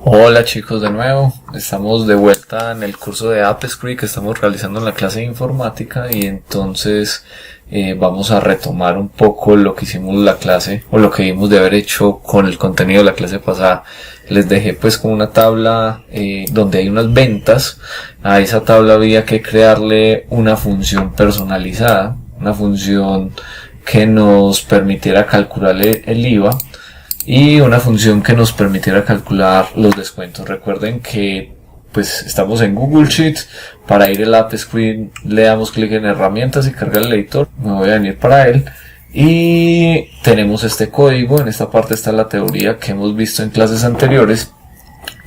Hola chicos, de nuevo, estamos de vuelta en el curso de AppScript que estamos realizando en la clase de informática y entonces vamos a retomar un poco lo que hicimos la clase o lo que vimos de haber hecho con el contenido de la clase pasada. Les dejé pues como una tabla donde hay unas ventas. A esa tabla había que crearle una función personalizada, una función que nos permitiera calcular el IVA y una función que nos permitiera calcular los descuentos. Recuerden que pues estamos en Google Sheets. Para ir al AppScript le damos clic en herramientas y cargar el editor. Me voy a venir para él y tenemos este código. En esta parte está la teoría que hemos visto en clases anteriores.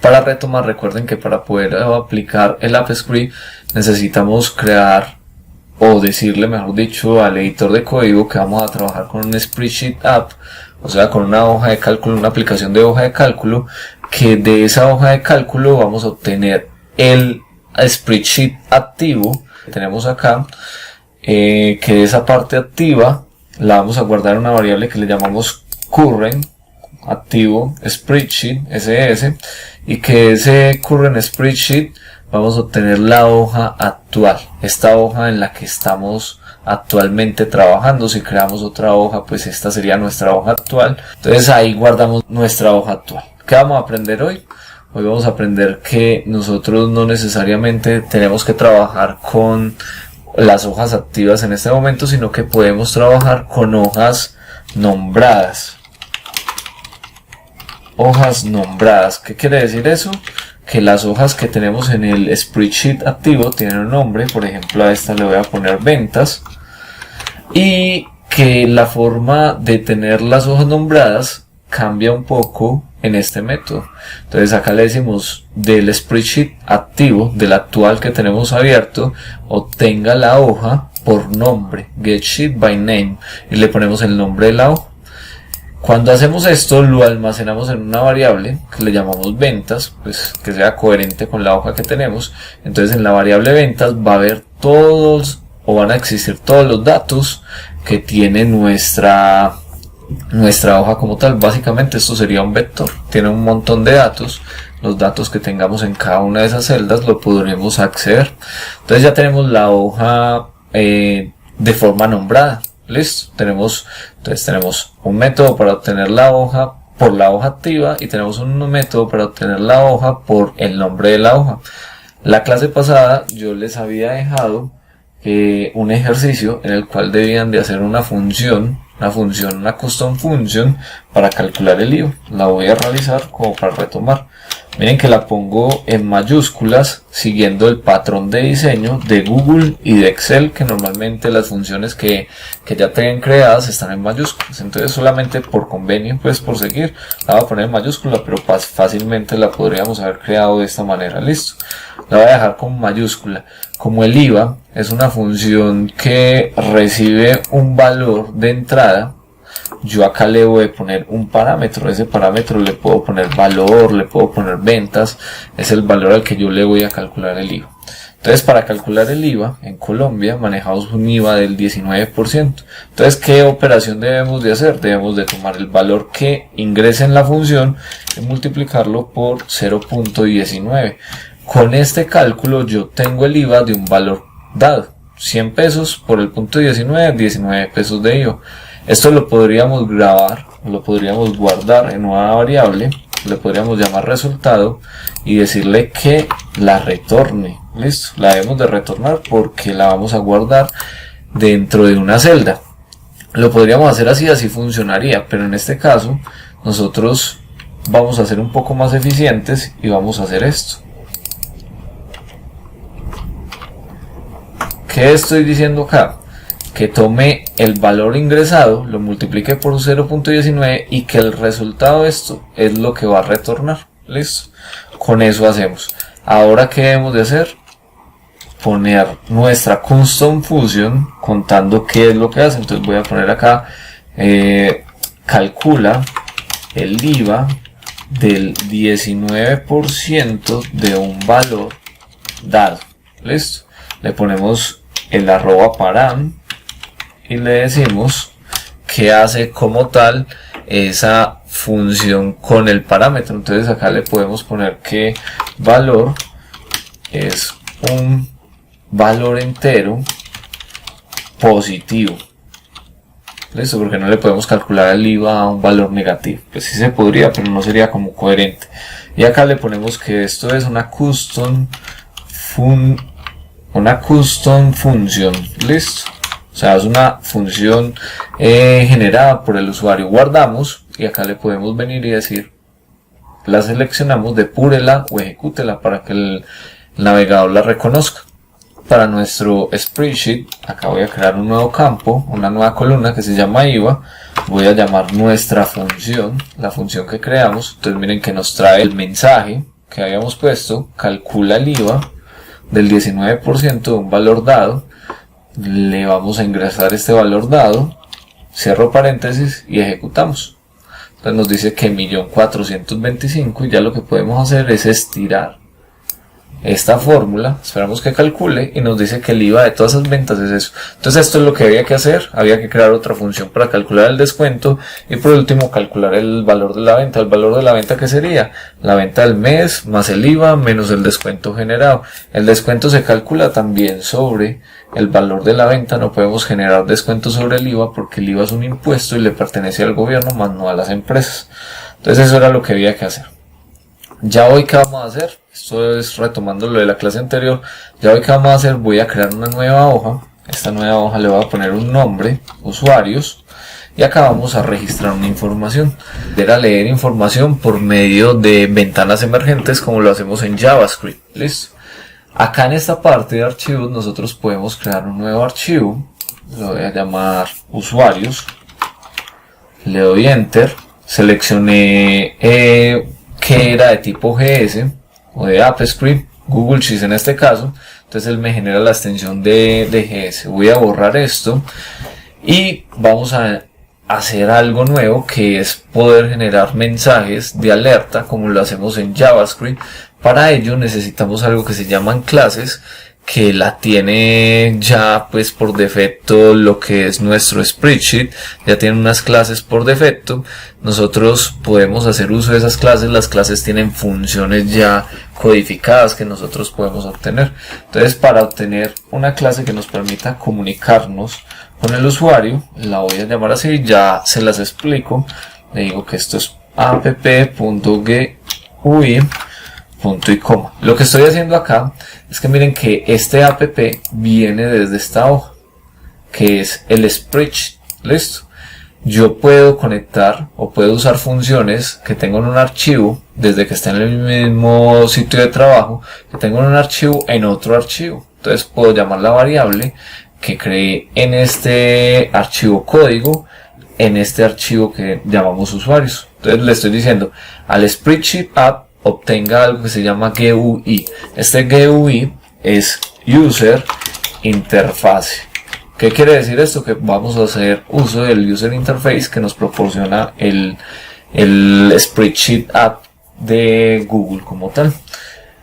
Para retomar, recuerden que para poder aplicar el AppScript necesitamos crear o decirle, mejor dicho, al editor de código que vamos a trabajar con un spreadsheet app, o sea, con una hoja de cálculo, una aplicación de hoja de cálculo, que de esa hoja de cálculo vamos a obtener el spreadsheet activo que tenemos acá, que de esa parte activa la vamos a guardar en una variable que le llamamos current activo spreadsheet ss, y que ese current spreadsheet vamos a obtener la hoja actual, esta hoja en la que estamos actualmente trabajando. Si creamos otra hoja, pues esta sería nuestra hoja actual. Entonces ahí guardamos nuestra hoja actual. ¿Qué vamos a aprender hoy? Hoy vamos a aprender que nosotros no necesariamente tenemos que trabajar con las hojas activas en este momento, sino que podemos trabajar con hojas nombradas. Hojas nombradas. ¿Qué quiere decir eso? Que las hojas que tenemos en el spreadsheet activo tienen un nombre. Por ejemplo, a esta le voy a poner ventas, y que la forma de tener las hojas nombradas cambia un poco en este método. Entonces acá le decimos del spreadsheet activo, del actual que tenemos abierto, obtenga la hoja por nombre, get sheet by name, y le ponemos el nombre de la hoja. Cuando hacemos esto, lo almacenamos en una variable que le llamamos ventas, pues que sea coherente con la hoja que tenemos. Entonces en la variable ventas va a haber todos, o van a existir todos los datos que tiene nuestra hoja como tal. Básicamente esto sería un vector, tiene un montón de datos. Los datos que tengamos en cada una de esas celdas lo podremos acceder. Entonces ya tenemos la hoja de forma nombrada. Listo, tenemos un método para obtener la hoja por la hoja activa y tenemos un método para obtener la hoja por el nombre de la hoja. La clase pasada yo les había dejado un ejercicio en el cual debían de hacer una custom function para calcular el IVA. La voy a realizar como para retomar. Miren que la pongo en mayúsculas siguiendo el patrón de diseño de Google y de Excel, que normalmente las funciones que ya tengan creadas están en mayúsculas. Entonces solamente por convenio, pues por seguir, la voy a poner en mayúscula, pero fácilmente la podríamos haber creado de esta manera. Listo, la voy a dejar con mayúscula. Como el IVA es una función que recibe un valor de entrada, yo acá le voy a poner un parámetro. Ese parámetro le puedo poner valor, le puedo poner ventas. Es el valor al que yo le voy a calcular el IVA. Entonces, para calcular el IVA en Colombia manejamos un IVA del 19%. Entonces, ¿qué operación debemos de hacer? Debemos de tomar el valor que ingrese en la función y multiplicarlo por 0.19. Con este cálculo yo tengo el IVA de un valor dado, 100 pesos por el punto 19 pesos de IVA. Esto lo podríamos grabar, lo podríamos guardar en una variable, le podríamos llamar resultado y decirle que la retorne. Listo, la debemos de retornar porque la vamos a guardar dentro de una celda. Lo podríamos hacer así funcionaría, pero en este caso nosotros vamos a ser un poco más eficientes y vamos a hacer esto. ¿Qué estoy diciendo acá? Que tome el valor ingresado, lo multiplique por 0.19 y que el resultado de esto es lo que va a retornar. Listo, con eso hacemos. Ahora, ¿qué debemos de hacer? Poner nuestra custom function contando qué es lo que hace. Entonces voy a poner acá calcula el IVA del 19% de un valor dado. Listo, le ponemos el arroba param y le decimos que hace como tal esa función con el parámetro. Entonces acá le podemos poner que valor es un valor entero positivo. ¿Listo? Porque no le podemos calcular el IVA a un valor negativo. Pues sí se podría, pero no sería como coherente. Y acá le ponemos que esto es una custom función. Listo. O sea, es una función generada por el usuario. Guardamos y acá le podemos venir y decir, la seleccionamos, depúrela o ejecútela para que el navegador la reconozca. Para nuestro spreadsheet, acá voy a crear un nuevo campo, una nueva columna que se llama IVA. Voy a llamar nuestra función, la función que creamos. Entonces miren que nos trae el mensaje que habíamos puesto, calcula el IVA del 19% de un valor dado. Le vamos a ingresar este valor dado, cierro paréntesis y ejecutamos. Entonces nos dice que 1.425.000 y ya lo que podemos hacer es estirar esta fórmula, esperamos que calcule y nos dice que el IVA de todas esas ventas es eso. Entonces esto es lo que había que hacer, había que crear otra función para calcular el descuento y por último calcular el valor de la venta. El valor de la venta, ¿qué sería? La venta del mes más el IVA menos el descuento generado. El descuento se calcula también sobre el valor de la venta, no podemos generar descuento sobre el IVA porque el IVA es un impuesto y le pertenece al gobierno más no a las empresas. Entonces eso era lo que había que hacer. Ya hoy, ¿qué vamos a hacer? Esto es retomando lo de la clase anterior. Ya hoy, ¿qué vamos a hacer? Voy a crear una nueva hoja. Esta nueva hoja le voy a poner un nombre, usuarios, y acá vamos a registrar una información. Era leer información por medio de ventanas emergentes como lo hacemos en JavaScript. Listo. Acá en esta parte de archivos nosotros podemos crear un nuevo archivo. Lo voy a llamar usuarios. Le doy enter. Seleccioné que era de tipo GS o de AppScript, Google Sheets en este caso. Entonces él me genera la extensión de GS. Voy a borrar esto y vamos a hacer algo nuevo, que es poder generar mensajes de alerta como lo hacemos en JavaScript. Para ello necesitamos algo que se llaman clases, que la tiene ya pues por defecto lo que es nuestro spreadsheet, ya tiene unas clases por defecto. Nosotros podemos hacer uso de esas clases, las clases tienen funciones ya codificadas que nosotros podemos obtener. Entonces, para obtener una clase que nos permita comunicarnos con el usuario, la voy a llamar así, ya se las explico. Le digo que esto es app.gui punto y coma. Lo que estoy haciendo acá es que miren que este app viene desde esta hoja, que es el spreadsheet. Listo. Yo puedo conectar o puedo usar funciones que tengo en un archivo, desde que está en el mismo sitio de trabajo, que tengo en un archivo en otro archivo. Entonces puedo llamar la variable que creé en este archivo código, en este archivo que llamamos usuarios. Entonces le estoy diciendo al spreadsheet app obtenga algo que se llama GUI. Este GUI es User Interface. ¿Qué quiere decir esto? Que vamos a hacer uso del User Interface que nos proporciona el Spreadsheet App de Google como tal.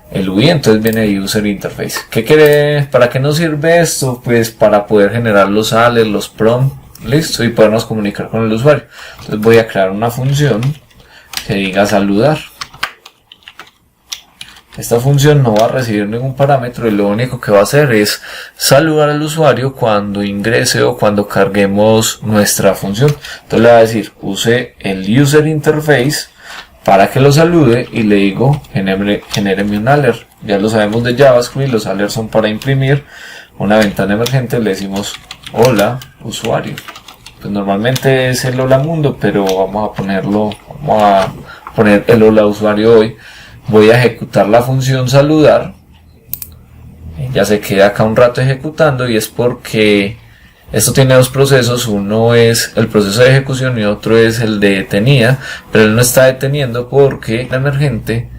El UI entonces viene de User Interface. ¿Para qué nos sirve esto? Pues para poder generar los ALEs, los prompts, listo, y podernos comunicar con el usuario. Entonces voy a crear una función que diga saludar. Esta función no va a recibir ningún parámetro y lo único que va a hacer es saludar al usuario cuando ingrese o cuando carguemos nuestra función. Entonces le va a decir, use el User Interface para que lo salude y le digo, genéreme un alert. Ya lo sabemos de JavaScript, los alerts son para imprimir una ventana emergente. Le decimos, hola usuario. Pues normalmente es el hola mundo, pero vamos a poner el hola usuario hoy. Voy a ejecutar la función saludar. Ya se queda acá un rato ejecutando y es porque esto tiene dos procesos. Uno es el proceso de ejecución y otro es el de detenida, pero él no está deteniendo porque la emergente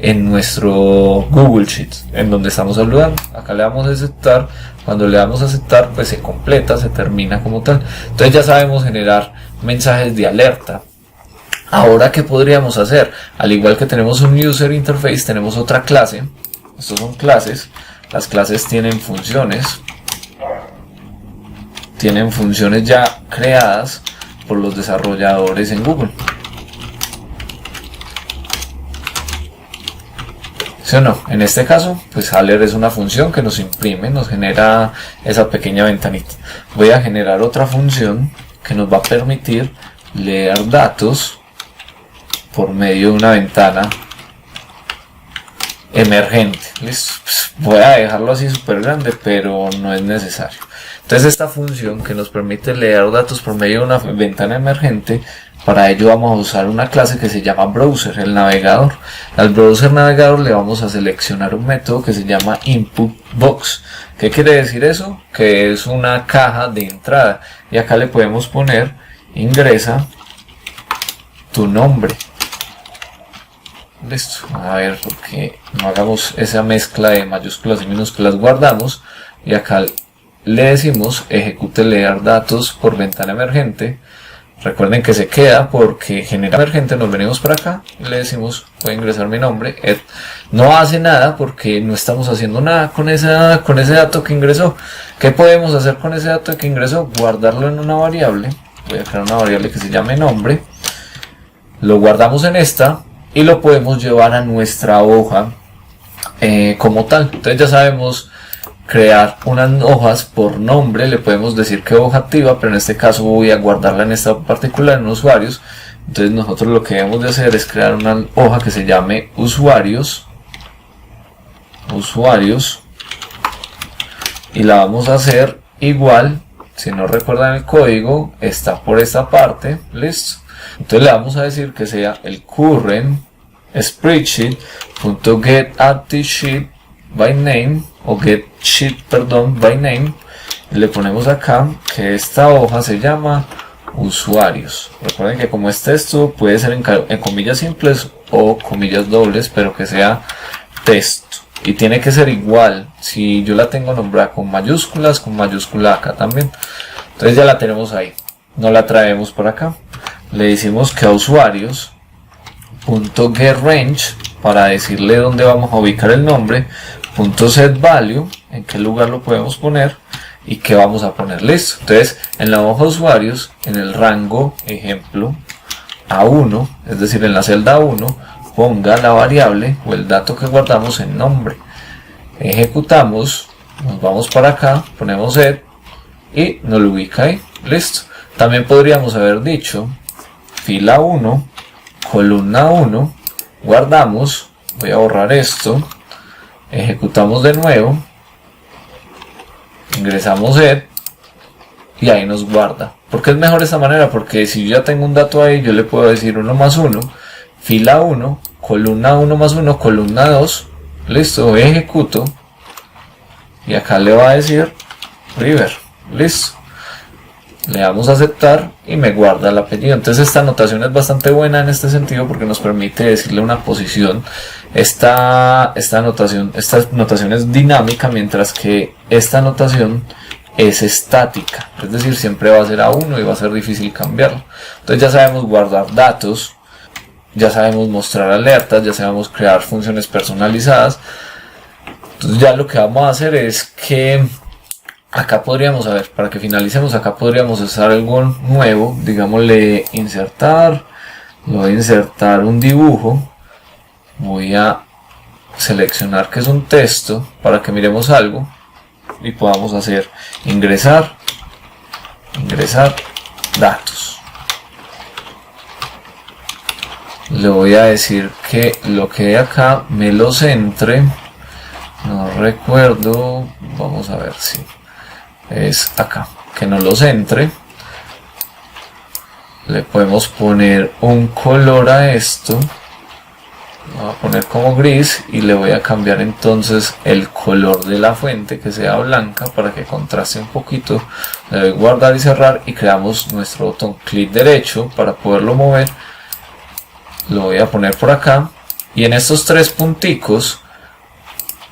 en nuestro Google Sheets, en donde estamos saludando. Acá le damos a aceptar. Cuando le damos a aceptar, pues se completa, se termina como tal. Entonces ya sabemos generar mensajes de alerta. Ahora, ¿qué podríamos hacer? Al igual que tenemos un User Interface, tenemos otra clase. Estos son clases. Las clases tienen funciones. Tienen funciones ya creadas por los desarrolladores en Google. ¿Sí o no? En este caso, pues Haller es una función que nos imprime, nos genera esa pequeña ventanita. Voy a generar otra función que nos va a permitir leer datos por medio de una ventana emergente. ¿Listo? Pues voy a dejarlo así súper grande, pero no es necesario. Entonces esta función que nos permite leer datos por medio de una ventana emergente, para ello vamos a usar una clase que se llama browser, el navegador. Al browser navegador le vamos a seleccionar un método que se llama input-box. ¿Qué quiere decir eso? Que es una caja de entrada. Y acá le podemos poner ingresa tu nombre. Listo. A ver, porque no hagamos esa mezcla de mayúsculas y minúsculas, guardamos. Y acá le decimos ejecute leer datos por ventana emergente. Recuerden que se queda porque genera emergente, nos venimos para acá y le decimos voy a ingresar mi nombre. No hace nada porque no estamos haciendo nada con ese dato que ingresó. ¿Qué podemos hacer con ese dato que ingresó? Guardarlo en una variable. Voy a crear una variable que se llame nombre. Lo guardamos en esta y lo podemos llevar a nuestra hoja como tal. Entonces ya sabemos crear unas hojas por nombre, le podemos decir que hoja activa, pero en este caso voy a guardarla en esta particular en usuarios. Entonces nosotros lo que debemos de hacer es crear una hoja que se llame usuarios, y la vamos a hacer igual. Si no recuerdan el código, está por esta parte. Listo. Entonces le vamos a decir que sea el current spreadsheet.getActiveSheet by name, o getSheet, perdón, by name. Y le ponemos acá que esta hoja se llama usuarios. Recuerden que como es texto puede ser en comillas simples o comillas dobles, pero que sea texto. Y tiene que ser igual. Si yo la tengo nombrada con mayúscula acá también. Entonces ya la tenemos ahí. No la traemos por acá. Le decimos que a usuarios.getRange, para decirle dónde vamos a ubicar el nombre, .setValue, en qué lugar lo podemos poner y qué vamos a poner. Listo. Entonces en la hoja usuarios, en el rango ejemplo A1, es decir en la celda 1, ponga la variable o el dato que guardamos en nombre. Ejecutamos, nos vamos para acá, ponemos set y nos lo ubica ahí. Listo. También podríamos haber dicho fila 1, columna 1, guardamos, voy a borrar esto, ejecutamos de nuevo, ingresamos set y ahí nos guarda. ¿Por qué es mejor esta manera? Porque si yo ya tengo un dato ahí, yo le puedo decir 1 más 1, fila 1, columna 1 más 1, columna 2, listo, ejecuto y acá le va a decir river, listo. Le damos a aceptar y me guarda el apellido. Entonces esta notación es bastante buena en este sentido porque nos permite decirle una posición. Esta notación es dinámica, mientras que esta notación es estática. Es decir, siempre va a ser A1 y va a ser difícil cambiarlo. Entonces ya sabemos guardar datos, ya sabemos mostrar alertas, ya sabemos crear funciones personalizadas. Entonces ya lo que vamos a hacer es que acá podríamos, a ver, para que finalicemos, acá podríamos usar algo nuevo, digámosle insertar, le voy a insertar un dibujo, voy a seleccionar que es un texto para que miremos algo y podamos hacer ingresar datos. Le voy a decir que lo que hay acá me lo centre, no recuerdo, vamos a ver si es acá, que no lo centre. Le podemos poner un color a esto, lo voy a poner como gris y le voy a cambiar entonces el color de la fuente que sea blanca para que contraste un poquito. Le doy guardar y cerrar y creamos nuestro botón clic derecho para poderlo mover. Lo voy a poner por acá y en estos tres punticos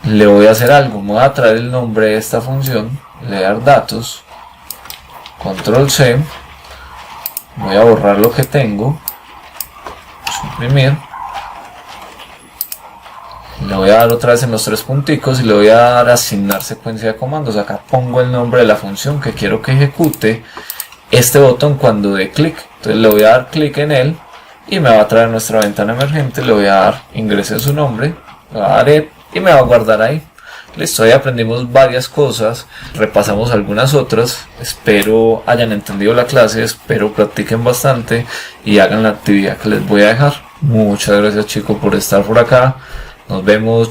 le voy a hacer algo. Me voy a traer el nombre de esta función, leer datos, control C, voy a borrar lo que tengo, suprimir, le voy a dar otra vez en los tres punticos y le voy a dar a asignar secuencia de comandos. Acá pongo el nombre de la función que quiero que ejecute este botón cuando dé clic. Entonces le voy a dar clic en él y me va a traer nuestra ventana emergente. Le voy a dar ingrese su nombre lo haré y me va a guardar ahí. Listo, hoy aprendimos varias cosas, repasamos algunas otras, espero hayan entendido la clase, espero practiquen bastante y hagan la actividad que les voy a dejar. Muchas gracias chicos por estar por acá, nos vemos.